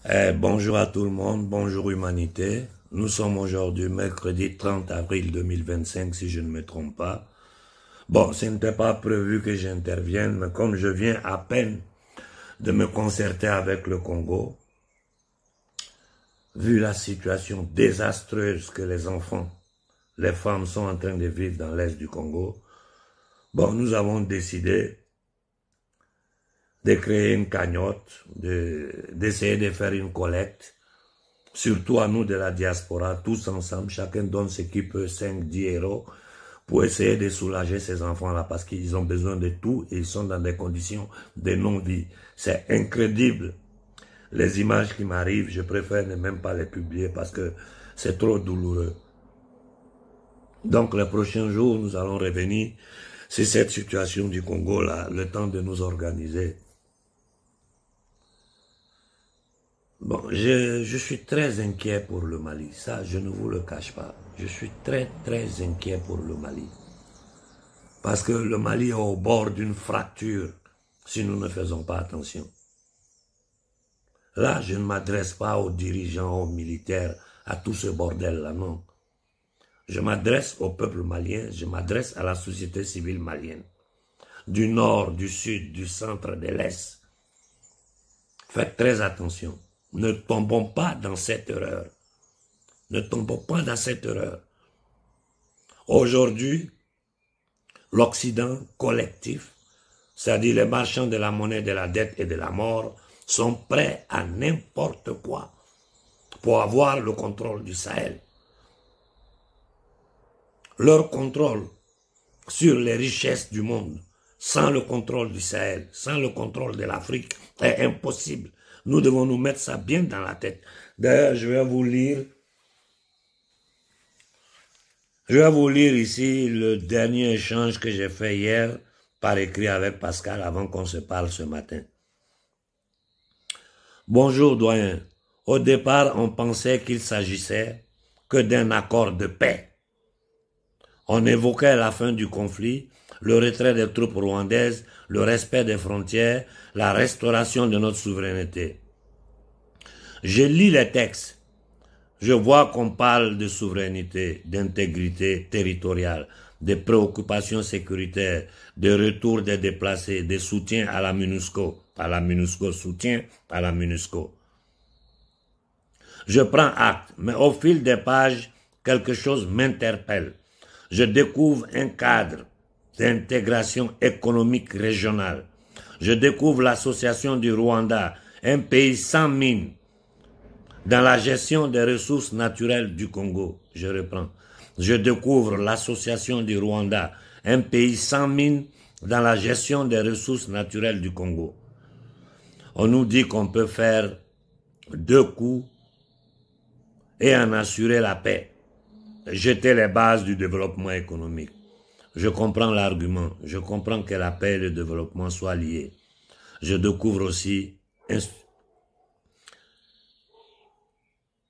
Bonjour à tout le monde, bonjour humanité. Nous sommes aujourd'hui mercredi 30 avril 2025 si je ne me trompe pas. Bon, ce n'était pas prévu que j'intervienne, mais comme je viens à peine de me concerter avec le Congo, vu la situation désastreuse que les enfants, les femmes sont en train de vivre dans l'est du Congo, bon, nous avons décidé de créer une cagnotte, d'essayer de faire une collecte, surtout à nous de la diaspora, tous ensemble, chacun donne ce qu'il peut, 5, 10 euros, pour essayer de soulager ces enfants-là, parce qu'ils ont besoin de tout et ils sont dans des conditions de non-vie. C'est incroyable. Les images qui m'arrivent, je préfère ne même pas les publier parce que c'est trop douloureux. Donc les prochains jours, nous allons revenir sur cette situation du Congo-là, le temps de nous organiser. Bon, je suis très inquiet pour le Mali, ça je ne vous le cache pas. Je suis très inquiet pour le Mali. Parce que le Mali est au bord d'une fracture si nous ne faisons pas attention. Là, je ne m'adresse pas aux dirigeants, aux militaires, à tout ce bordel-là, non. Je m'adresse au peuple malien, je m'adresse à la société civile malienne. Du nord, du sud, du centre, de l'est. Faites très attention. Ne tombons pas dans cette erreur. Ne tombons pas dans cette erreur. Aujourd'hui, l'Occident collectif, c'est-à-dire les marchands de la monnaie, de la dette et de la mort, sont prêts à n'importe quoi pour avoir le contrôle du Sahel. Leur contrôle sur les richesses du monde, sans le contrôle du Sahel, sans le contrôle de l'Afrique, est impossible. Nous devons nous mettre ça bien dans la tête. D'ailleurs, je vais vous lire ici le dernier échange que j'ai fait hier par écrit avec Pascal avant qu'on se parle ce matin. Bonjour doyen. Au départ, on pensait qu'il s'agissait que d'un accord de paix. On évoquait la fin du conflit, le retrait des troupes rwandaises, le respect des frontières, la restauration de notre souveraineté. Je lis les textes. Je vois qu'on parle de souveraineté, d'intégrité territoriale, de préoccupations sécuritaires, de retour des déplacés, de soutien à la MINUSCO, soutien à la MINUSCO. Je prends acte, mais au fil des pages, quelque chose m'interpelle. Je découvre un cadre d'intégration économique régionale. Je découvre l'association du Rwanda, un pays sans mine, dans la gestion des ressources naturelles du Congo. Je reprends. Je découvre l'association du Rwanda, un pays sans mine, dans la gestion des ressources naturelles du Congo. On nous dit qu'on peut faire 2 coups et en assurer la paix. Jeter les bases du développement économique. Je comprends l'argument. Je comprends que la paix et le développement soient liés. Je découvre aussi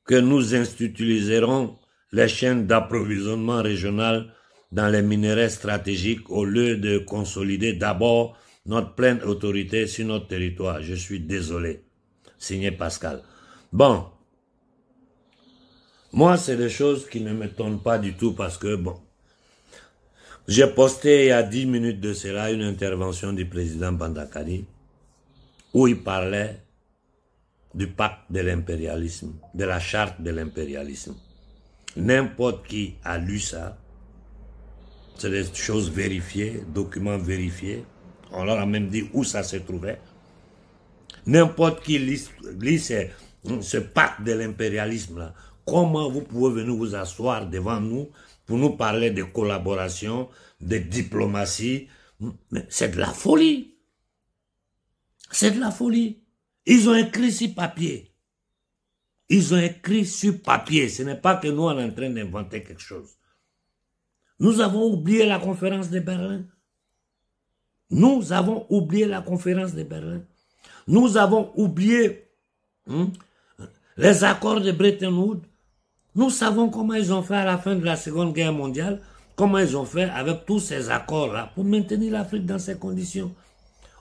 que nous institutiserons les chaînes d'approvisionnement régionales dans les minerais stratégiques au lieu de consolider d'abord notre pleine autorité sur notre territoire. Je suis désolé. Signé Pascal. Bon. Moi, c'est des choses qui ne m'étonnent pas du tout parce que, bon, j'ai posté il y a 10 minutes de cela une intervention du président Bandakari où il parlait du pacte de l'impérialisme, de la charte de l'impérialisme. N'importe qui a lu ça, c'est des choses vérifiées, documents vérifiés, on leur a même dit où ça se trouvait. N'importe qui lit ce pacte de l'impérialisme là. Comment vous pouvez venir vous asseoir devant nous pour nous parler de collaboration, de diplomatie? C'est de la folie. C'est de la folie. Ils ont écrit sur papier. Ils ont écrit sur papier. Ce n'est pas que nous on est en train d'inventer quelque chose. Nous avons oublié la conférence de Berlin. Nous avons oublié la conférence de Berlin. Nous avons oublié les accords de Bretton Woods. Nous savons comment ils ont fait à la fin de la Seconde Guerre mondiale, comment ils ont fait avec tous ces accords-là pour maintenir l'Afrique dans ces conditions.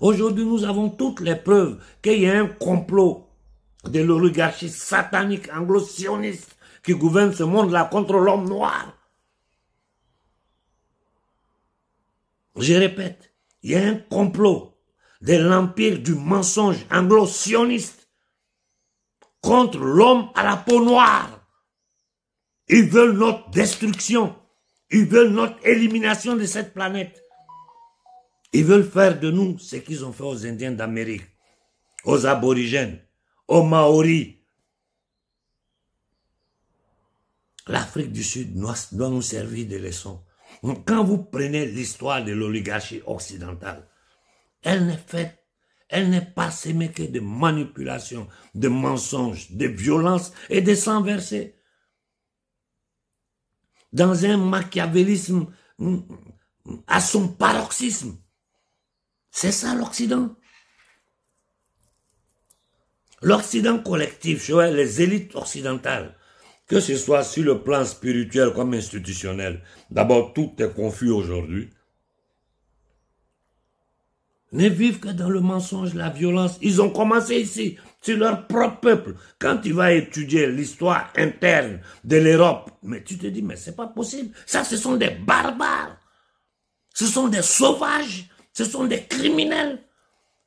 Aujourd'hui, nous avons toutes les preuves qu'il y a un complot de l'oligarchie satanique anglo-sioniste qui gouverne ce monde-là contre l'homme noir. Je répète, il y a un complot de l'empire du mensonge anglo-sioniste contre l'homme à la peau noire. Ils veulent notre destruction. Ils veulent notre élimination de cette planète. Ils veulent faire de nous ce qu'ils ont fait aux Indiens d'Amérique, aux aborigènes, aux Maoris. L'Afrique du Sud doit nous servir de leçon. Quand vous prenez l'histoire de l'oligarchie occidentale, elle n'est pas semée que de manipulations, de mensonges, de violences et de sang versé. Dans un machiavélisme à son paroxysme. C'est ça l'Occident. L'Occident collectif, les élites occidentales, que ce soit sur le plan spirituel comme institutionnel, d'abord tout est confus aujourd'hui, ne vivent que dans le mensonge, la violence. Ils ont commencé ici, sur leur propre peuple. Quand tu vas étudier l'histoire interne de l'Europe, mais tu te dis, mais c'est pas possible. Ça, ce sont des barbares. Ce sont des sauvages. Ce sont des criminels.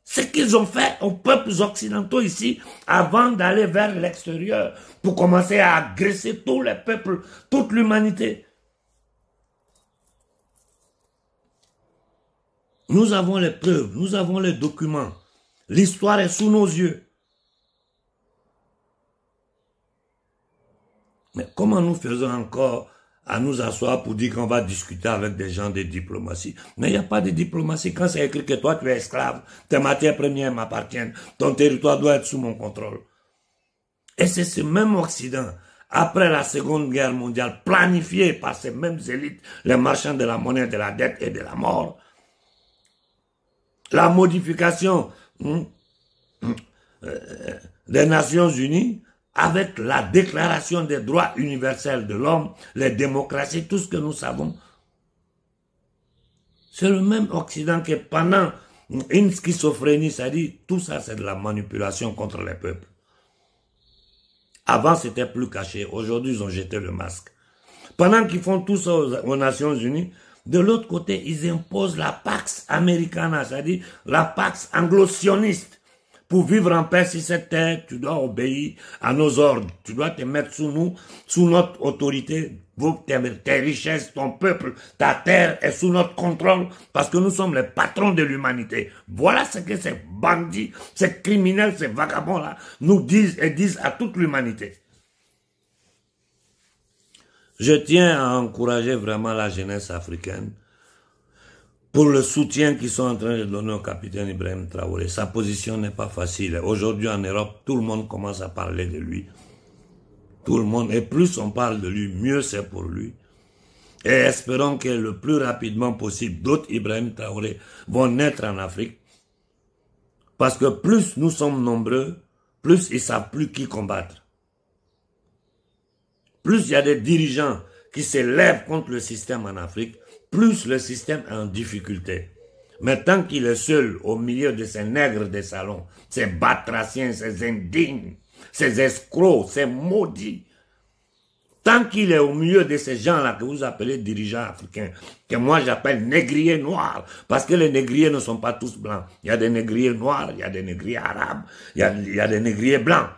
Ce qu'ils ont fait aux peuples occidentaux ici, avant d'aller vers l'extérieur, pour commencer à agresser tous les peuples, toute l'humanité. Nous avons les preuves, nous avons les documents. L'histoire est sous nos yeux. Mais comment nous faisons encore à nous asseoir pour dire qu'on va discuter avec des gens de diplomatie? Mais il n'y a pas de diplomatie. Quand c'est écrit que toi tu es esclave, tes matières premières m'appartiennent, ton territoire doit être sous mon contrôle. Et c'est ce même Occident, après la Seconde Guerre mondiale, planifié par ces mêmes élites, les marchands de la monnaie, de la dette et de la mort, la modification des Nations Unies avec la déclaration des droits universels de l'homme, les démocraties, tout ce que nous savons. C'est le même Occident que pendant une schizophrénie, ça dit, tout ça c'est de la manipulation contre les peuples. Avant c'était plus caché, aujourd'hui ils ont jeté le masque. Pendant qu'ils font tout ça aux Nations Unies, de l'autre côté, ils imposent la Pax Americana, c'est-à-dire la Pax anglo-sioniste. Pour vivre en paix sur cette terre, tu dois obéir à nos ordres. Tu dois te mettre sous nous, sous notre autorité. Tes richesses, ton peuple, ta terre est sous notre contrôle parce que nous sommes les patrons de l'humanité. Voilà ce que ces bandits, ces criminels, ces vagabonds-là nous disent et disent à toute l'humanité. Je tiens à encourager vraiment la jeunesse africaine pour le soutien qu'ils sont en train de donner au capitaine Ibrahim Traoré. Sa position n'est pas facile. Aujourd'hui en Europe, tout le monde commence à parler de lui. Tout le monde, et plus on parle de lui, mieux c'est pour lui. Et espérons que le plus rapidement possible, d'autres Ibrahim Traoré vont naître en Afrique. Parce que plus nous sommes nombreux, plus ils ne savent plus qui combattre. Plus il y a des dirigeants qui se lèvent contre le système en Afrique, plus le système est en difficulté. Mais tant qu'il est seul au milieu de ces nègres des salons, ces batraciens, ces indignes, ces escrocs, ces maudits, tant qu'il est au milieu de ces gens-là que vous appelez dirigeants africains, que moi j'appelle négriers noirs, parce que les négriers ne sont pas tous blancs. Il y a des négriers noirs, il y a des négriers arabes, il y a des négriers blancs.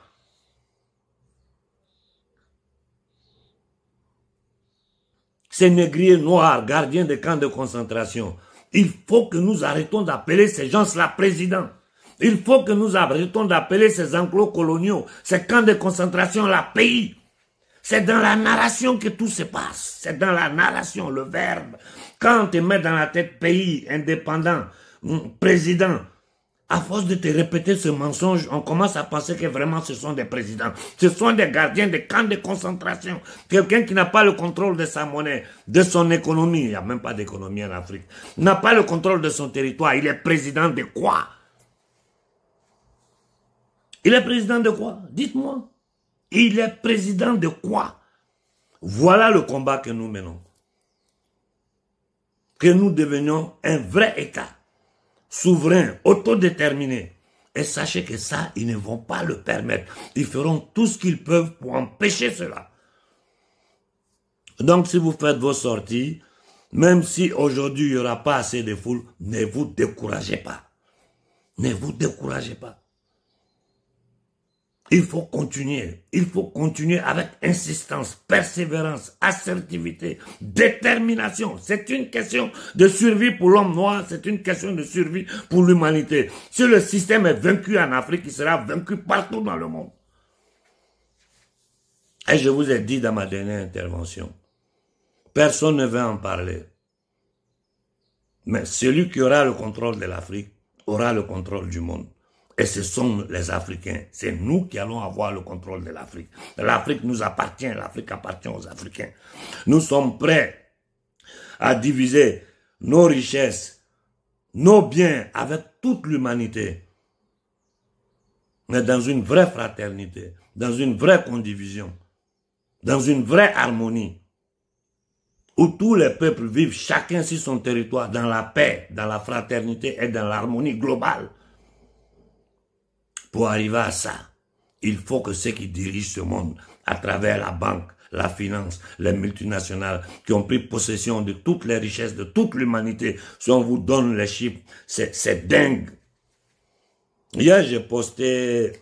Ces négriers noirs, gardiens des camps de concentration, il faut que nous arrêtons d'appeler ces gens-là présidents. Il faut que nous arrêtons d'appeler ces enclos coloniaux, ces camps de concentration-là pays. C'est dans la narration que tout se passe. C'est dans la narration, le verbe. Quand on te met dans la tête pays, indépendant, président, à force de te répéter ce mensonge, on commence à penser que vraiment ce sont des présidents. Ce sont des gardiens des camps de concentration. Quelqu'un qui n'a pas le contrôle de sa monnaie, de son économie, il n'y a même pas d'économie en Afrique, n'a pas le contrôle de son territoire, il est président de quoi? Il est président de quoi? Dites-moi. Il est président de quoi? Voilà le combat que nous menons. Que nous devenions un vrai État. Souverain, autodéterminé, Et sachez que ça, ils ne vont pas le permettre. Ils feront tout ce qu'ils peuvent pour empêcher cela. Donc, si vous faites vos sorties, même si aujourd'hui il n'y aura pas assez de foule, ne vous découragez pas. Ne vous découragez pas. Il faut continuer avec insistance, persévérance, assertivité, détermination. C'est une question de survie pour l'homme noir, c'est une question de survie pour l'humanité. Si le système est vaincu en Afrique, il sera vaincu partout dans le monde. Et je vous ai dit dans ma dernière intervention, personne ne veut en parler. Mais celui qui aura le contrôle de l'Afrique aura le contrôle du monde. Et ce sont les Africains. C'est nous qui allons avoir le contrôle de l'Afrique. L'Afrique nous appartient. L'Afrique appartient aux Africains. Nous sommes prêts à diviser nos richesses, nos biens avec toute l'humanité. Mais dans une vraie fraternité, dans une vraie condivision, dans une vraie harmonie, où tous les peuples vivent chacun sur son territoire dans la paix, dans la fraternité et dans l'harmonie globale. Pour arriver à ça, il faut que ceux qui dirigent ce monde, à travers la banque, la finance, les multinationales, qui ont pris possession de toutes les richesses de toute l'humanité, si on vous donne les chiffres, c'est dingue. Hier, j'ai posté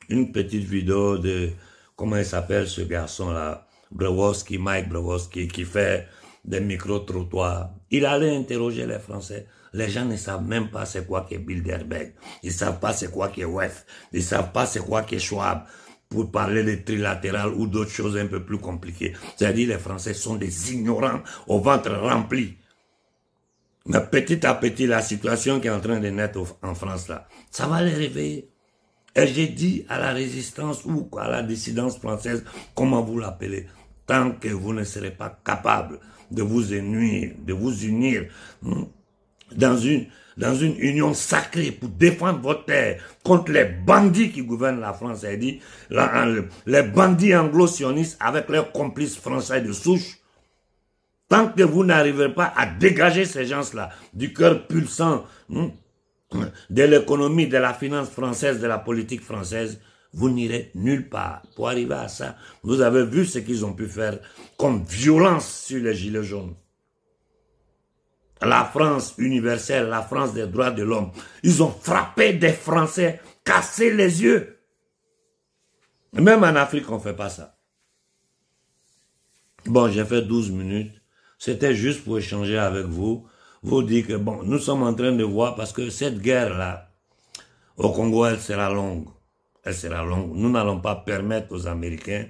une petite vidéo de, comment il s'appelle ce garçon-là, Mike Brzezinski, qui fait des micro-trottoirs. Il allait interroger les Français. Les gens ne savent même pas c'est quoi qu'est Bilderberg. Ils ne savent pas c'est quoi qu'est WEF. Ils ne savent pas c'est quoi qu'est Schwab. Pour parler de trilatéral ou d'autres choses un peu plus compliquées. C'est-à-dire les Français sont des ignorants au ventre rempli. Mais petit à petit, la situation qui est en train de naître en France là, ça va les réveiller. Et j'ai dit à la résistance ou à la dissidence française, comment vous l'appelez, tant que vous ne serez pas capable de vous unir dans une union sacrée pour défendre votre terre contre les bandits qui gouvernent la France, elle dit, les bandits anglo-sionistes avec leurs complices français de souche, tant que vous n'arriverez pas à dégager ces gens-là du cœur pulsant de l'économie, de la finance française, de la politique française, vous n'irez nulle part. Pour arriver à ça, vous avez vu ce qu'ils ont pu faire comme violence sur les gilets jaunes. La France universelle, la France des droits de l'homme, ils ont frappé des Français, cassé les yeux. Même en Afrique, on ne fait pas ça. Bon, j'ai fait 12 minutes. C'était juste pour échanger avec vous. Vous dire que, bon, nous sommes en train de voir, parce que cette guerre-là, au Congo, elle sera longue. Elle sera longue. Nous n'allons pas permettre aux Américains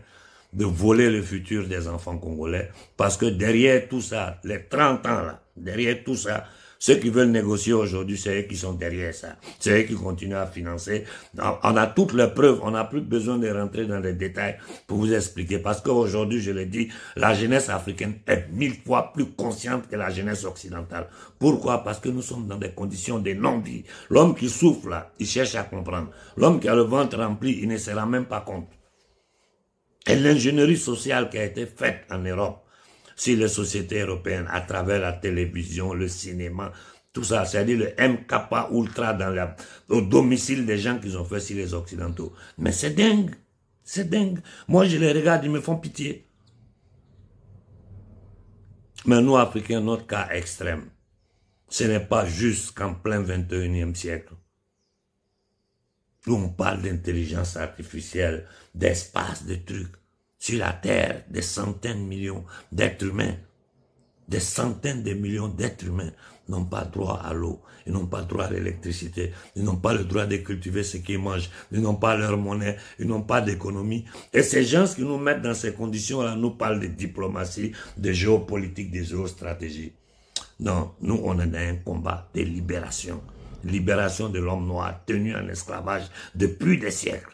de voler le futur des enfants congolais, parce que derrière tout ça, les 30 ans là, derrière tout ça, ceux qui veulent négocier aujourd'hui, c'est eux qui sont derrière ça. C'est eux qui continuent à financer. On a toutes les preuves, on n'a plus besoin de rentrer dans les détails pour vous expliquer, parce qu'aujourd'hui, je l'ai dit, la jeunesse africaine est 1000 fois plus consciente que la jeunesse occidentale. Pourquoi? Parce que nous sommes dans des conditions de non-vie. L'homme qui souffre là, il cherche à comprendre. L'homme qui a le ventre rempli, il ne se rend même pas compte. Et l'ingénierie sociale qui a été faite en Europe, sur les sociétés européennes, à travers la télévision, le cinéma, tout ça, c'est-à-dire le MK Ultra au domicile des gens qu'ils ont fait sur les Occidentaux. Mais c'est dingue, c'est dingue. Moi, je les regarde, ils me font pitié. Mais nous, Africains, notre cas extrême, ce n'est pas juste qu'en plein 21e siècle, où on parle d'intelligence artificielle, d'espace, de trucs. Sur la Terre, des centaines de millions d'êtres humains, des centaines de millions d'êtres humains n'ont pas droit à l'eau, ils n'ont pas droit à l'électricité, ils n'ont pas le droit de cultiver ce qu'ils mangent, ils n'ont pas leur monnaie, ils n'ont pas d'économie. Et ces gens qui nous mettent dans ces conditions-là nous parlent de diplomatie, de géopolitique, de géostratégie. Non, nous on est dans un combat de libération. Libération de l'homme noir tenu en esclavage depuis des siècles.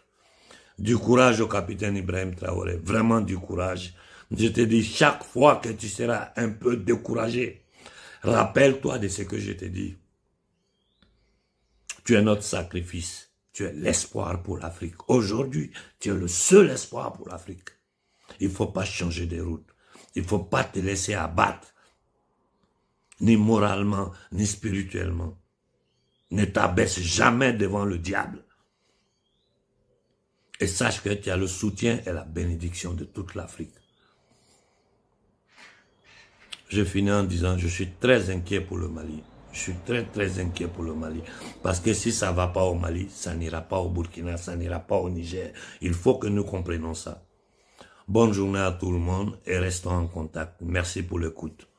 Du courage au capitaine Ibrahim Traoré, vraiment du courage. Je te dis, chaque fois que tu seras un peu découragé, rappelle-toi de ce que je te dis. Tu es notre sacrifice, tu es l'espoir pour l'Afrique. Aujourd'hui, tu es le seul espoir pour l'Afrique. Il ne faut pas changer de route, il ne faut pas te laisser abattre, ni moralement, ni spirituellement. Ne t'abaisse jamais devant le diable. Et sache que tu as le soutien et la bénédiction de toute l'Afrique. Je finis en disant, je suis très inquiet pour le Mali. Je suis très inquiet pour le Mali. Parce que si ça ne va pas au Mali, ça n'ira pas au Burkina, ça n'ira pas au Niger. Il faut que nous comprenions ça. Bonne journée à tout le monde et restons en contact. Merci pour l'écoute.